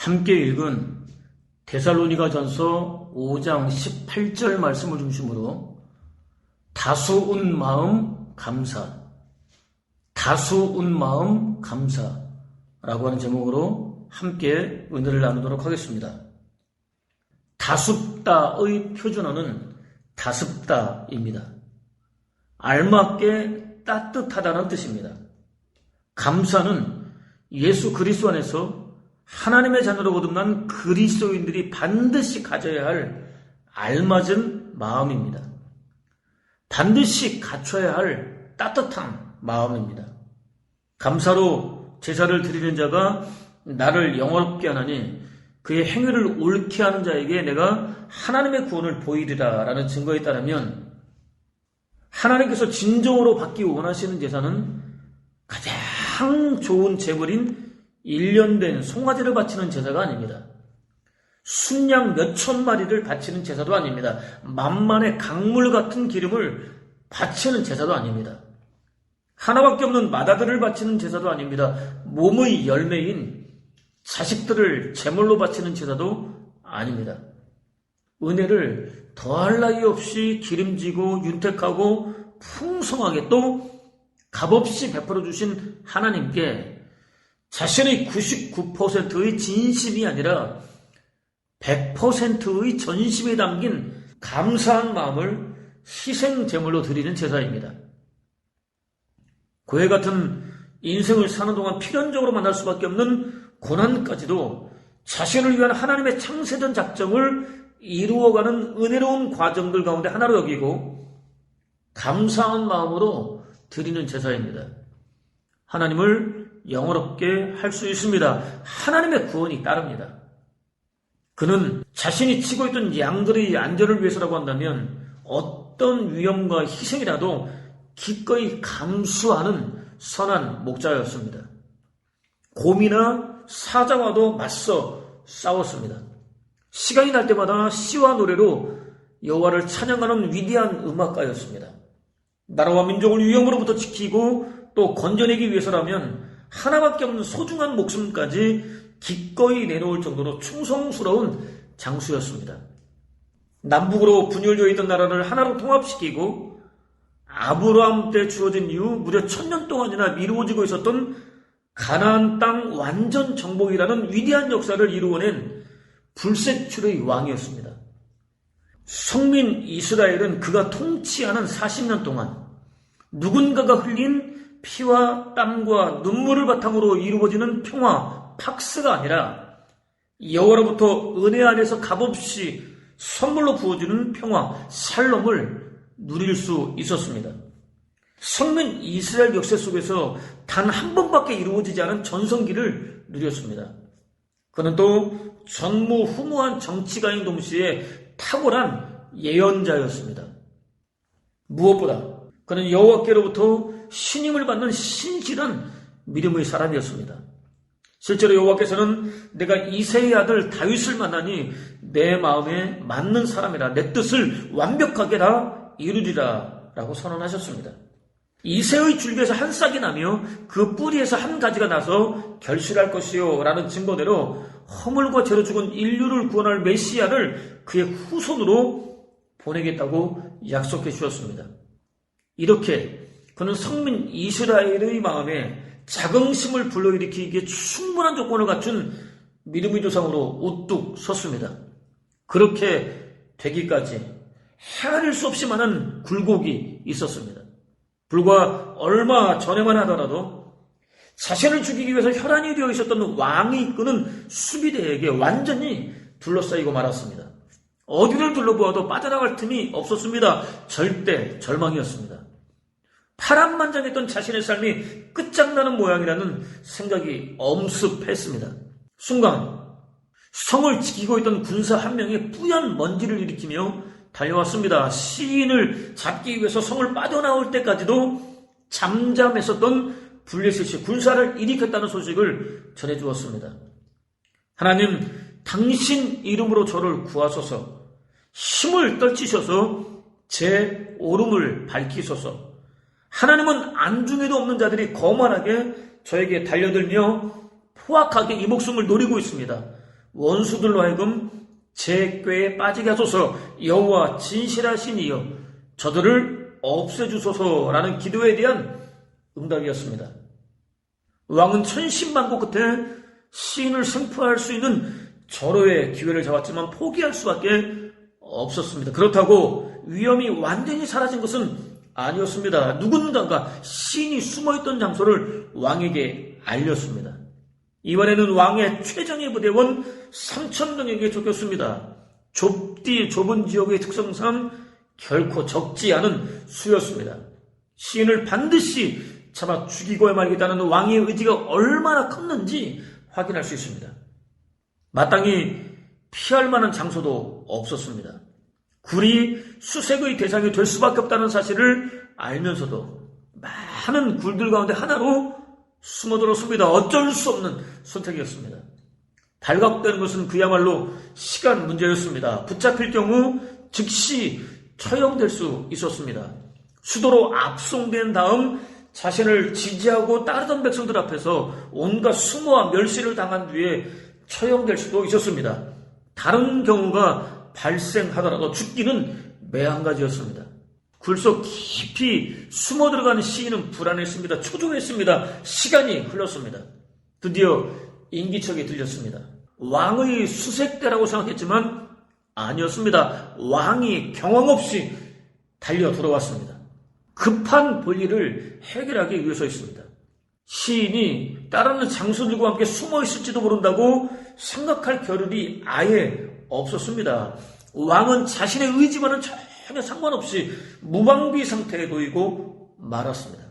함께 읽은 데살로니가전서 5장 18절 말씀을 중심으로 다수운 마음 감사, 다수운 마음 감사라고 하는 제목으로 함께 은혜를 나누도록 하겠습니다. 다습다의 표준어는 다습다입니다. 알맞게 따뜻하다는 뜻입니다. 감사는 예수 그리스도 안에서 하나님의 자녀로 거듭난 그리스도인들이 반드시 가져야 할 알맞은 마음입니다. 반드시 갖춰야 할 따뜻한 마음입니다. 감사로 제사를 드리는 자가 나를 영화롭게 하나니 그의 행위를 옳게 하는 자에게 내가 하나님의 구원을 보이리라 라는 증거에 따르면 하나님께서 진정으로 받기 원하시는 제사는 가장 좋은 제물인 1년 된 송아지를 바치는 제사가 아닙니다. 순양 몇천 마리를 바치는 제사도 아닙니다. 만만의 강물 같은 기름을 바치는 제사도 아닙니다. 하나밖에 없는 맏아들을 바치는 제사도 아닙니다. 몸의 열매인 자식들을 제물로 바치는 제사도 아닙니다. 은혜를 더할 나위 없이 기름지고 윤택하고 풍성하게 또 값없이 베풀어 주신 하나님께 자신의 99%의 진심이 아니라 100%의 전심이 담긴 감사한 마음을 희생 제물로 드리는 제사입니다. 고해 같은 인생을 사는 동안 필연적으로 만날 수밖에 없는 고난까지도 자신을 위한 하나님의 창세전 작정을 이루어가는 은혜로운 과정들 가운데 하나로 여기고 감사한 마음으로 드리는 제사입니다. 하나님을 영원롭게 할 수 있습니다. 하나님의 구원이 따릅니다. 그는 자신이 치고 있던 양들의 안전을 위해서라고 한다면 어떤 위험과 희생이라도 기꺼이 감수하는 선한 목자였습니다. 곰이나 사자와도 맞서 싸웠습니다. 시간이 날 때마다 시와 노래로 여호와를 찬양하는 위대한 음악가였습니다. 나라와 민족을 위험으로부터 지키고 또 건져내기 위해서라면 하나밖에 없는 소중한 목숨까지 기꺼이 내놓을 정도로 충성스러운 장수였습니다. 남북으로 분열되어 있던 나라를 하나로 통합시키고 아브라함 때 주어진 이후 무려 1000년 동안이나 미루어지고 있었던 가나안 땅 완전 정복이라는 위대한 역사를 이루어낸 불세출의 왕이었습니다. 성민 이스라엘은 그가 통치하는 40년 동안 누군가가 흘린 피와 땀과 눈물을 바탕으로 이루어지는 평화, 팍스가 아니라 여호와로부터 은혜 안에서 값없이 선물로 부어주는 평화, 샬롬을 누릴 수 있었습니다. 성민 이스라엘 역사 속에서 단 한 번밖에 이루어지지 않은 전성기를 누렸습니다. 그는 또 전무후무한 정치가인 동시에 탁월한 예언자였습니다. 무엇보다 그는 여호와께로부터 신임을 받는 신실한 믿음의 사람이었습니다. 실제로 여호와께서는 내가 이새의 아들 다윗을 만나니 내 마음에 맞는 사람이라 내 뜻을 완벽하게 다 이루리라 라고 선언하셨습니다. 이새의 줄기에서 한 싹이 나며 그 뿌리에서 한 가지가 나서 결실할 것이요 라는 증거대로 허물과 죄로 죽은 인류를 구원할 메시아를 그의 후손으로 보내겠다고 약속해 주셨습니다. 이렇게 그는 성민 이스라엘의 마음에 자긍심을 불러일으키기에 충분한 조건을 갖춘 믿음의 조상으로 우뚝 섰습니다. 그렇게 되기까지 헤아릴 수 없이 많은 굴곡이 있었습니다. 불과 얼마 전에만 하더라도 자신을 죽이기 위해서 혈안이 되어 있었던 왕이 이끄는 수비대에게 완전히 둘러싸이고 말았습니다. 어디를 둘러보아도 빠져나갈 틈이 없었습니다. 절대 절망이었습니다. 파란만장했던 자신의 삶이 끝장나는 모양이라는 생각이 엄습했습니다. 순간 성을 지키고 있던 군사 한 명이 뿌연 먼지를 일으키며 달려왔습니다. 시인을 잡기 위해서 성을 빠져나올 때까지도 잠잠했었던 블레셋이 군사를 일으켰다는 소식을 전해주었습니다. 하나님, 당신 이름으로 저를 구하소서, 힘을 떨치셔서 제 오름을 밝히소서. 하나님은 안중에도 없는 자들이 거만하게 저에게 달려들며 포악하게 이 목숨을 노리고 있습니다. 원수들로 하여금 제 꾀에 빠지게 하소서. 여호와 진실하시니여 저들을 없애주소서라는 기도에 대한 응답이었습니다. 왕은 천신만고 끝에 시인을 생포할 수 있는 절호의 기회를 잡았지만 포기할 수밖에 없었습니다. 그렇다고 위험이 완전히 사라진 것은 아니었습니다. 누군가가 시인이 숨어있던 장소를 왕에게 알렸습니다. 이번에는 왕의 최정예 부대원 3,000명에게 쫓겼습니다. 좁은 지역의 특성상 결코 적지 않은 수였습니다. 시인을 반드시 잡아 죽이고야 말겠다는 왕의 의지가 얼마나 컸는지 확인할 수 있습니다. 마땅히 피할 만한 장소도 없었습니다. 굴이 수색의 대상이 될 수밖에 없다는 사실을 알면서도 많은 굴들 가운데 하나로 숨어들었습니다. 어쩔 수 없는 선택이었습니다. 발각되는 것은 그야말로 시간 문제였습니다. 붙잡힐 경우 즉시 처형될 수 있었습니다. 수도로 압송된 다음 자신을 지지하고 따르던 백성들 앞에서 온갖 수모와 멸시를 당한 뒤에 처형될 수도 있었습니다. 다른 경우가 발생하더라도 죽기는 매한가지였습니다. 굴속 깊이 숨어 들어가는 시인은 불안했습니다. 초조했습니다. 시간이 흘렀습니다. 드디어 인기척이 들렸습니다. 왕의 수색대라고 생각했지만 아니었습니다. 왕이 경황 없이 달려 들어왔습니다. 급한 볼일을 해결하기 위해서였습니다. 시인이 따르는 장수들과 함께 숨어 있을지도 모른다고 생각할 겨를이 아예 없었습니다. 왕은 자신의 의지와는 전혀 상관없이 무방비 상태에 놓이고 말았습니다.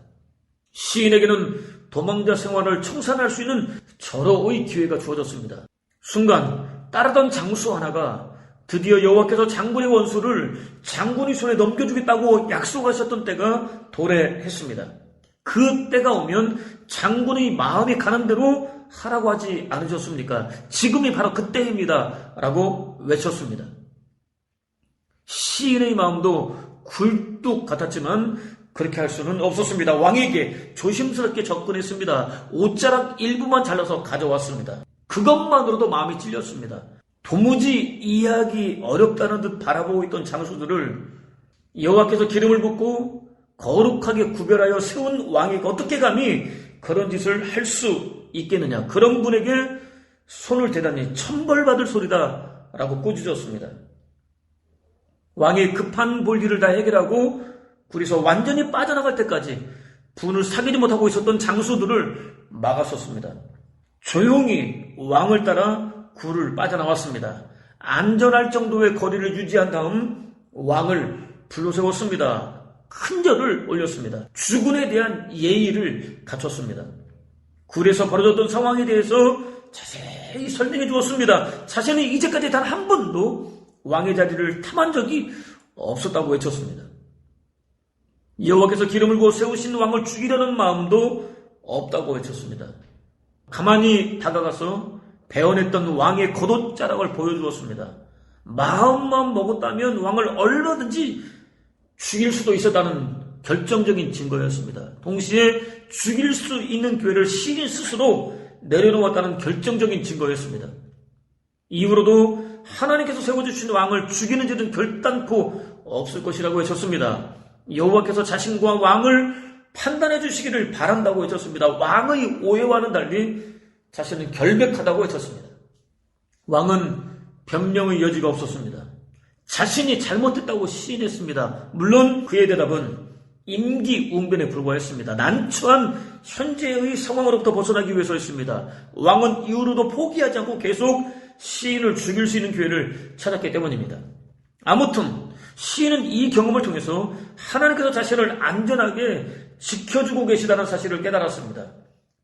시인에게는 도망자 생활을 청산할 수 있는 절호의 기회가 주어졌습니다. 순간 따르던 장수 하나가 드디어 여호와께서 장군의 원수를 장군의 손에 넘겨주겠다고 약속하셨던 때가 도래했습니다. 그 때가 오면 장군의 마음이 가는 대로 하라고 하지 않으셨습니까? 지금이 바로 그때입니다. 라고 외쳤습니다. 시인의 마음도 굴뚝 같았지만 그렇게 할 수는 없었습니다. 왕에게 조심스럽게 접근했습니다. 옷자락 일부만 잘라서 가져왔습니다. 그것만으로도 마음이 찔렸습니다. 도무지 이해하기 어렵다는 듯 바라보고 있던 장수들을 여호와께서 기름을 붓고 거룩하게 구별하여 세운 왕이 어떻게 감히 그런 짓을 할 수 있겠느냐. 그런 분에게 손을 대다니 천벌받을 소리다 라고 꾸짖었습니다. 왕이 급한 볼일을 다 해결하고 굴에서 완전히 빠져나갈 때까지 분을 사귀지 못하고 있었던 장수들을 막았었습니다. 조용히 왕을 따라 굴을 빠져나왔습니다. 안전할 정도의 거리를 유지한 다음 왕을 불러세웠습니다. 큰 절을 올렸습니다. 주군에 대한 예의를 갖췄습니다. 굴에서 벌어졌던 상황에 대해서 자세히 설명해 주었습니다. 자신이 이제까지 단 한 번도 왕의 자리를 탐한 적이 없었다고 외쳤습니다. 여호와께서 기름을 부어 세우신 왕을 죽이려는 마음도 없다고 외쳤습니다. 가만히 다가가서 배원했던 왕의 겉옷자락을 보여주었습니다. 마음만 먹었다면 왕을 얼마든지 죽일 수도 있었다는 결정적인 증거였습니다. 동시에 죽일 수 있는 기회를 시인 스스로 내려놓았다는 결정적인 증거였습니다. 이후로도 하나님께서 세워주신 왕을 죽이는 죄는 결단코 없을 것이라고 외쳤습니다. 여호와께서 자신과 왕을 판단해 주시기를 바란다고 외쳤습니다. 왕의 오해와는 달리 자신은 결백하다고 외쳤습니다. 왕은 변명의 여지가 없었습니다. 자신이 잘못했다고 시인했습니다. 물론 그의 대답은 임기응변에 불과했습니다. 난처한 현재의 상황으로부터 벗어나기 위해서였습니다. 왕은 이후로도 포기하지 않고 계속 시인을 죽일 수 있는 기회를 찾았기 때문입니다. 아무튼 시인은 이 경험을 통해서 하나님께서 자신을 안전하게 지켜주고 계시다는 사실을 깨달았습니다.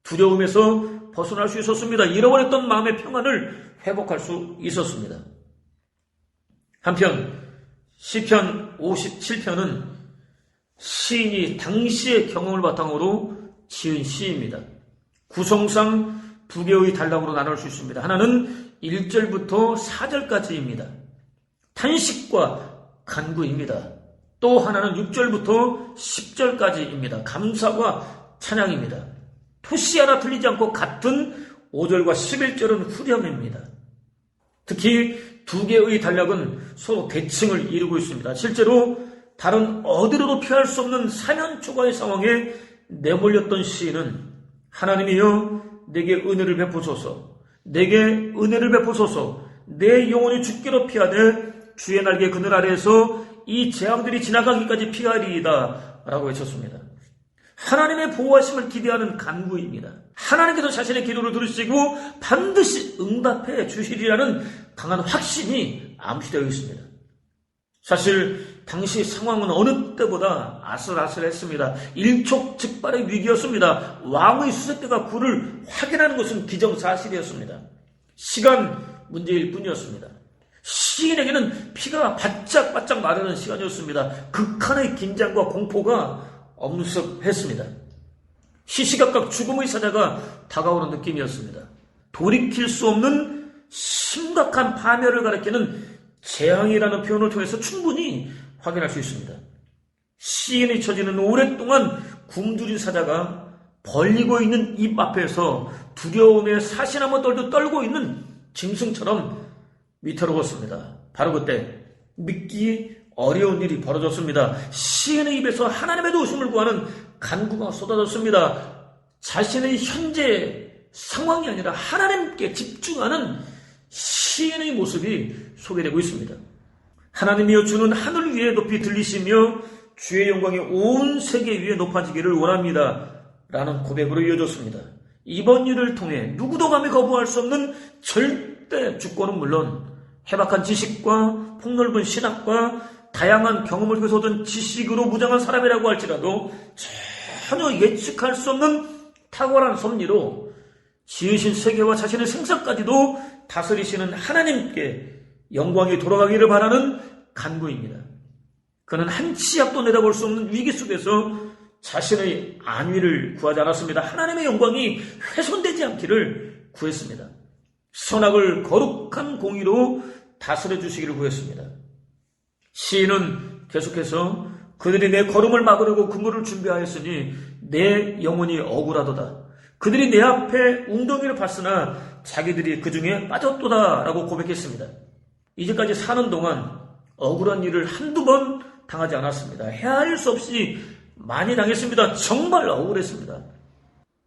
두려움에서 벗어날 수 있었습니다. 잃어버렸던 마음의 평안을 회복할 수 있었습니다. 한편 시편 57편은 시인이 당시의 경험을 바탕으로 지은 시입니다. 구성상 두 개의 단락으로 나눌 수 있습니다. 하나는 1절부터 4절까지입니다. 탄식과 간구입니다. 또 하나는 6절부터 10절까지입니다. 감사와 찬양입니다. 토시 하나 틀리지 않고 같은 5절과 11절은 후렴입니다. 특히 두 개의 단락은 서로 대칭을 이루고 있습니다. 실제로 다른 어디로도 피할 수 없는 사면초가의 상황에 내몰렸던 시인은 하나님이여 내게 은혜를 베푸소서, 내게 은혜를 베푸소서, 내 영혼이 죽기로 피하되 주의 날개 그늘 아래에서 이 재앙들이 지나가기까지 피하리이다 라고 외쳤습니다. 하나님의 보호하심을 기대하는 간구입니다. 하나님께서 자신의 기도를 들으시고 반드시 응답해 주시리라는 강한 확신이 암시되어 있습니다. 사실 당시 상황은 어느 때보다 아슬아슬했습니다. 일촉즉발의 위기였습니다. 왕의 수색대가 굴을 확인하는 것은 기정사실이었습니다. 시간 문제일 뿐이었습니다. 시인에게는 피가 바짝바짝 마르는 시간이었습니다. 극한의 긴장과 공포가 엄습했습니다. 시시각각 죽음의 사자가 다가오는 느낌이었습니다. 돌이킬 수 없는 심각한 파멸을 가리키는 재앙이라는 표현을 통해서 충분히 확인할 수 있습니다. 시인이 처지는 오랫동안 굶주린 사자가 벌리고 있는 입 앞에서 두려움에 사신 한번 떨고 있는 짐승처럼 위태로웠습니다. 바로 그때 믿기 어려운 일이 벌어졌습니다. 시인의 입에서 하나님의 도우심을 구하는 간구가 쏟아졌습니다. 자신의 현재 상황이 아니라 하나님께 집중하는 시인의 모습이 소개되고 있습니다. 하나님이여 주는 하늘 위에 높이 들리시며 주의 영광이 온 세계 위에 높아지기를 원합니다 라는 고백으로 이어졌습니다. 이번 일을 통해 누구도 감히 거부할 수 없는 절대 주권은 물론 해박한 지식과 폭넓은 신학과 다양한 경험을 통해서 얻은 지식으로 무장한 사람이라고 할지라도 전혀 예측할 수 없는 탁월한 섭리로 지으신 세계와 자신의 생사까지도 다스리시는 하나님께 영광이 돌아가기를 바라는 간구입니다. 그는 한 치 앞도 내다볼 수 없는 위기 속에서 자신의 안위를 구하지 않았습니다. 하나님의 영광이 훼손되지 않기를 구했습니다. 선악을 거룩한 공의로 다스려 주시기를 구했습니다. 시인은 계속해서 그들이 내 걸음을 막으려고 그물을 준비하였으니 내 영혼이 억울하도다. 그들이 내 앞에 웅덩이를 봤으나 자기들이 그 중에 빠졌도다 라고 고백했습니다. 이제까지 사는 동안 억울한 일을 한두 번 당하지 않았습니다. 헤아릴 수 없이 많이 당했습니다. 정말 억울했습니다.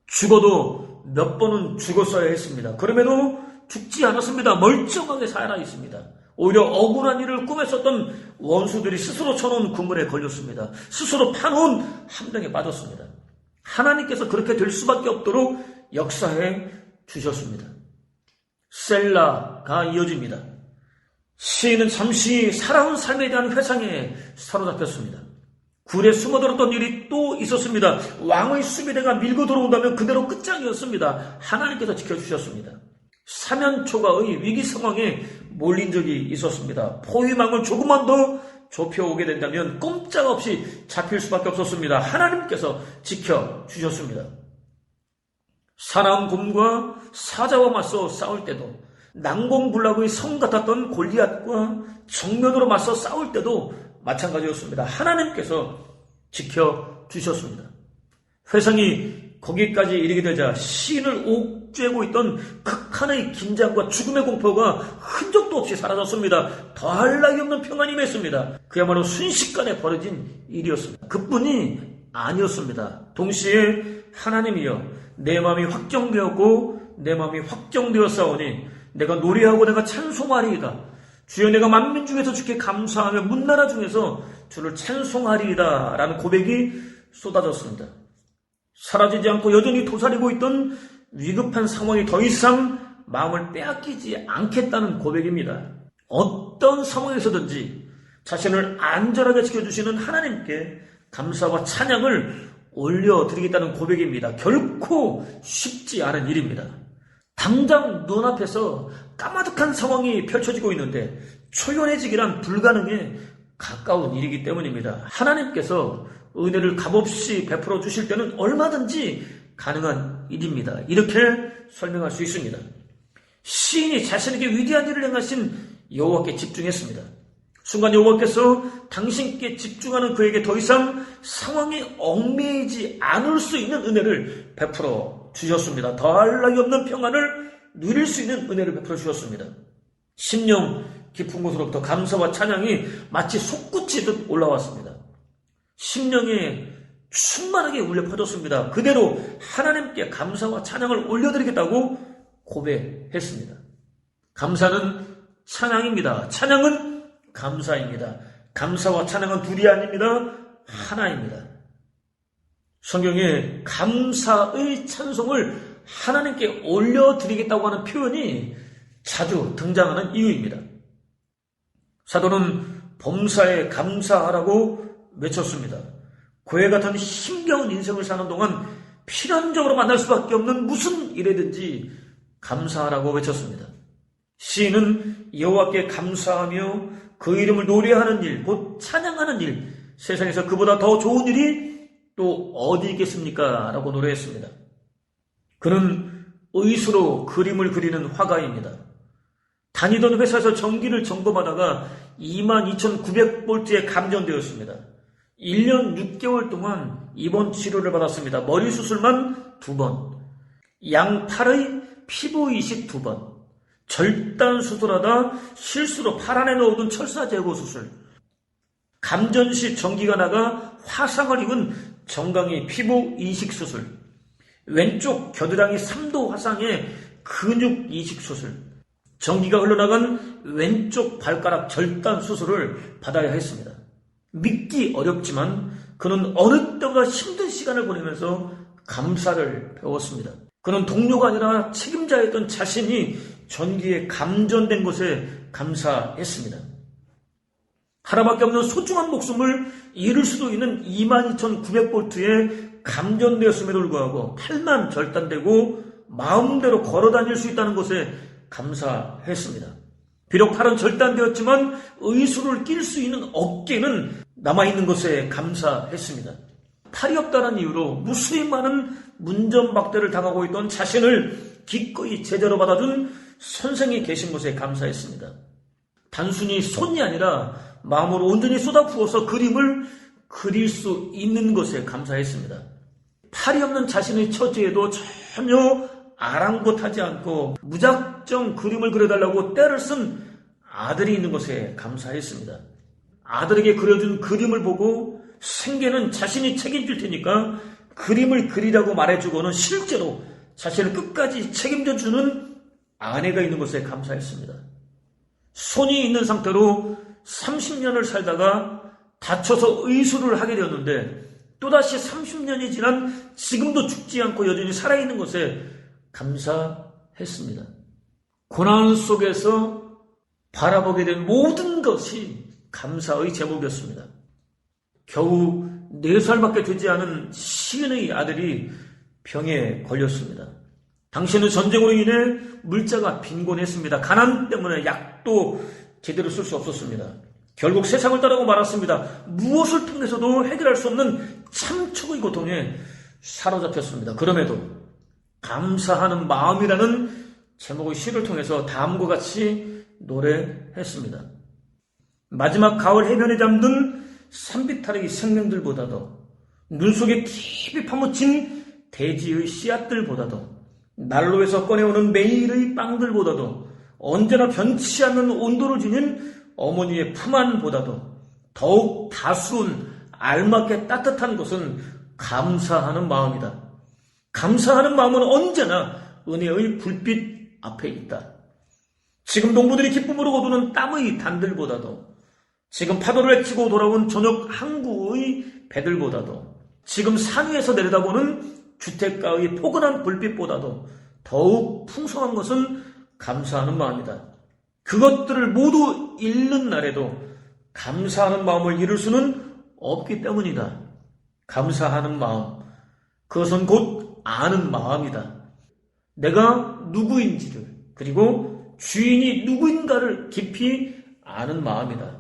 죽어도 몇 번은 죽었어야 했습니다. 그럼에도 죽지 않았습니다. 멀쩡하게 살아 있습니다. 오히려 억울한 일을 꿈했었던 원수들이 스스로 쳐놓은 그물에 걸렸습니다. 스스로 파놓은 함정에 빠졌습니다. 하나님께서 그렇게 될 수밖에 없도록 역사해 주셨습니다. 셀라가 이어집니다. 시인은 잠시 살아온 삶에 대한 회상에 사로잡혔습니다. 굴에 숨어들었던 일이 또 있었습니다. 왕의 수비대가 밀고 들어온다면 그대로 끝장이었습니다. 하나님께서 지켜주셨습니다. 사면초가의 위기 상황에 몰린 적이 있었습니다. 포위망을 조금만 더 좁혀오게 된다면 꼼짝없이 잡힐 수밖에 없었습니다. 하나님께서 지켜주셨습니다. 사나운 곰과 사자와 맞서 싸울 때도, 난공불락의 성 같았던 골리앗과 정면으로 맞서 싸울 때도 마찬가지였습니다. 하나님께서 지켜주셨습니다. 회상이 거기까지 이르게 되자 시인을 옥죄고 있던 극한의 긴장과 죽음의 공포가 흔적도 없이 사라졌습니다. 더할 나위 없는 평안이 맺습니다. 그야말로 순식간에 벌어진 일이었습니다. 그뿐이 아니었습니다. 동시에 하나님이여 내 마음이 확정되었고 내 마음이 확정되었사오니 내가 노래하고 내가 찬송하리이다. 주여 내가 만민 중에서 주께 감사하며 문나라 중에서 주를 찬송하리이다 라는 고백이 쏟아졌습니다. 사라지지 않고 여전히 도사리고 있던 위급한 상황이 더 이상 마음을 빼앗기지 않겠다는 고백입니다. 어떤 상황에서든지 자신을 안전하게 지켜주시는 하나님께 감사와 찬양을 올려드리겠다는 고백입니다. 결코 쉽지 않은 일입니다. 당장 눈앞에서 까마득한 상황이 펼쳐지고 있는데 초연해지기란 불가능에 가까운 일이기 때문입니다. 하나님께서 은혜를 값없이 베풀어 주실 때는 얼마든지 가능한 일입니다. 이렇게 설명할 수 있습니다. 시인이 자신에게 위대한 일을 행하신 여호와께 집중했습니다. 순간 여호와께서 당신께 집중하는 그에게 더 이상 상황에 얽매이지 않을 수 있는 은혜를 베풀어 주셨습니다. 더할 나위 없는 평안을 누릴 수 있는 은혜를 베풀어 주셨습니다. 심령 깊은 곳으로부터 감사와 찬양이 마치 솟구치듯 올라왔습니다. 심령에 충만하게 울려 퍼졌습니다. 그대로 하나님께 감사와 찬양을 올려드리겠다고 고백했습니다. 감사는 찬양입니다. 찬양은 감사입니다. 감사와 찬양은 둘이 아닙니다. 하나입니다. 성경에 감사의 찬송을 하나님께 올려드리겠다고 하는 표현이 자주 등장하는 이유입니다. 사도는 범사에 감사하라고 외쳤습니다. 고해 같은 힘겨운 인생을 사는 동안 필연적으로 만날 수밖에 없는 무슨 일이든지 감사하라고 외쳤습니다. 시인은 여호와께 감사하며 그 이름을 노래하는 일, 곧 찬양하는 일, 세상에서 그보다 더 좋은 일이 또 어디 있겠습니까? 라고 노래했습니다. 그는 의수로 그림을 그리는 화가입니다. 다니던 회사에서 전기를 점검하다가 22,900볼트에 감전되었습니다. 1년 6개월 동안 입원 치료를 받았습니다. 머리 수술만 2번, 양팔의 피부 이식 2번, 절단 수술하다 실수로 팔 안에 넣어둔 철사 제거 수술, 감전 시 전기가 나가 화상을 입은 정강이 피부 이식 수술, 왼쪽 겨드랑이 3도 화상의 근육 이식 수술, 전기가 흘러나간 왼쪽 발가락 절단 수술을 받아야 했습니다. 믿기 어렵지만 그는 어느 때보다 힘든 시간을 보내면서 감사를 배웠습니다. 그는 동료가 아니라 책임자였던 자신이 전기에 감전된 것에 감사했습니다. 하나밖에 없는 소중한 목숨을 잃을 수도 있는 22,900볼트에 감전되었음에도 불구하고 팔만 절단되고 마음대로 걸어다닐 수 있다는 것에 감사했습니다. 비록 팔은 절단되었지만 의수를 낄 수 있는 어깨는 남아있는 것에 감사했습니다. 팔이 없다는 이유로 무수히 많은 문전박대를 당하고 있던 자신을 기꺼이 제자로 받아준 선생이 계신 것에 감사했습니다. 단순히 손이 아니라 마음으로 온전히 쏟아부어서 그림을 그릴 수 있는 것에 감사했습니다. 팔이 없는 자신의 처지에도 전혀 아랑곳하지 않고 무작정 그림을 그려달라고 때를 쓴 아들이 있는 것에 감사했습니다. 아들에게 그려준 그림을 보고 생계는 자신이 책임질 테니까 그림을 그리라고 말해주고는 실제로 자신을 끝까지 책임져주는 아내가 있는 것에 감사했습니다. 손이 있는 상태로 30년을 살다가 다쳐서 의수를 하게 되었는데 또다시 30년이 지난 지금도 죽지 않고 여전히 살아있는 것에 감사했습니다. 고난 속에서 바라보게 된 모든 것이 감사의 제목이었습니다. 겨우 4살밖에 되지 않은 시인의 아들이 병에 걸렸습니다. 당시에는 전쟁으로 인해 물자가 빈곤했습니다. 가난 때문에 약도 제대로 쓸 수 없었습니다. 결국 세상을 떠나고 말았습니다. 무엇을 통해서도 해결할 수 없는 참척의 고통에 사로잡혔습니다. 그럼에도 감사하는 마음이라는 제목의 시를 통해서 다음과 같이 노래했습니다. 마지막 가을 해변에 잠든 산비탈의 생명들보다도 눈 속에 깊이 파묻힌 대지의 씨앗들보다도 난로에서 꺼내오는 매일의 빵들보다도 언제나 변치 않는 온도를 지닌 어머니의 품 안보다도 더욱 다스운 알맞게 따뜻한 것은 감사하는 마음이다. 감사하는 마음은 언제나 은혜의 불빛 앞에 있다. 지금 농부들이 기쁨으로 거두는 땀의 단들보다도 지금 파도를 헤치고 돌아온 저녁 항구의 배들보다도 지금 산 위에서 내려다보는 주택가의 포근한 불빛보다도 더욱 풍성한 것은 감사하는 마음이다. 그것들을 모두 잃는 날에도 감사하는 마음을 잃을 수는 없기 때문이다. 감사하는 마음, 그것은 곧 아는 마음이다. 내가 누구인지를, 그리고 주인이 누구인가를 깊이 아는 마음이다.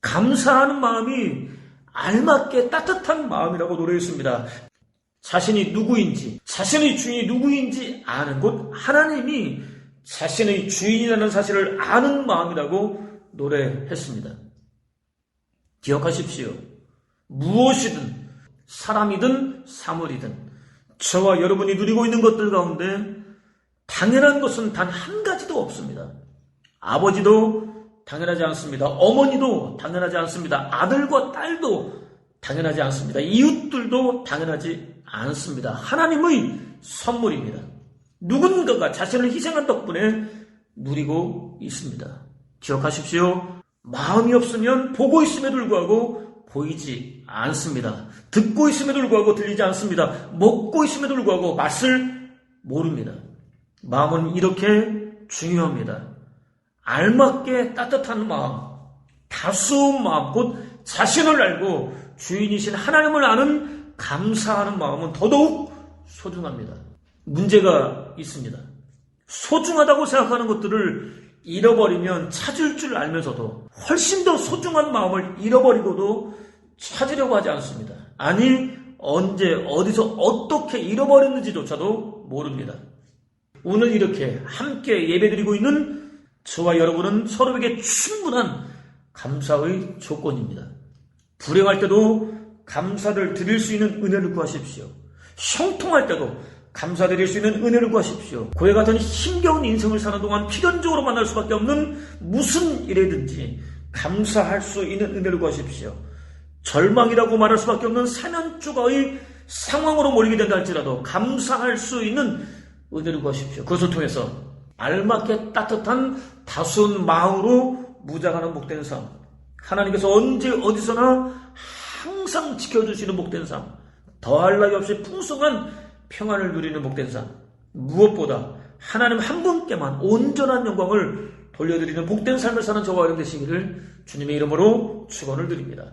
감사하는 마음이 알맞게 따뜻한 마음이라고 노래했습니다. 자신이 누구인지, 자신의 주인이 누구인지 아는 곧 하나님이 자신의 주인이라는 사실을 아는 마음이라고 노래했습니다. 기억하십시오. 무엇이든 사람이든 사물이든 저와 여러분이 누리고 있는 것들 가운데 당연한 것은 단 한 가지도 없습니다. 아버지도 당연하지 않습니다. 어머니도 당연하지 않습니다. 아들과 딸도 당연하지 않습니다. 이웃들도 당연하지 않습니다. 하나님의 선물입니다. 누군가가 자신을 희생한 덕분에 누리고 있습니다. 기억하십시오. 마음이 없으면 보고 있음에도 불구하고 보이지 않습니다. 듣고 있음에도 불구하고 들리지 않습니다. 먹고 있음에도 불구하고 맛을 모릅니다. 마음은 이렇게 중요합니다. 알맞게 따뜻한 마음, 다수운 마음, 곧 자신을 알고 주인이신 하나님을 아는 감사하는 마음은 더더욱 소중합니다. 문제가 있습니다. 소중하다고 생각하는 것들을 잃어버리면 찾을 줄 알면서도 훨씬 더 소중한 마음을 잃어버리고도 찾으려고 하지 않습니다. 아니, 언제, 어디서, 어떻게 잃어버렸는지조차도 모릅니다. 오늘 이렇게 함께 예배드리고 있는 저와 여러분은 서로에게 충분한 감사의 조건입니다. 불행할 때도 감사를 드릴 수 있는 은혜를 구하십시오. 형통할 때도 감사드릴 수 있는 은혜를 구하십시오. 고해 같은 힘겨운 인생을 사는 동안 필연적으로 만날 수밖에 없는 무슨 일이든지 감사할 수 있는 은혜를 구하십시오. 절망이라고 말할 수밖에 없는 사면초가의 상황으로 몰리게 된다 할지라도 감사할 수 있는 은혜를 구하십시오. 그것을 통해서 알맞게 따뜻한 다수운 마음으로 무장하는 복된 삶, 하나님께서 언제 어디서나 항상 지켜주시는 복된 삶, 더할 나위 없이 풍성한 평안을 누리는 복된 삶, 무엇보다 하나님 한 분께만 온전한 영광을 돌려드리는 복된 삶을 사는 저와 여러분 되시기를 주님의 이름으로 축원을 드립니다.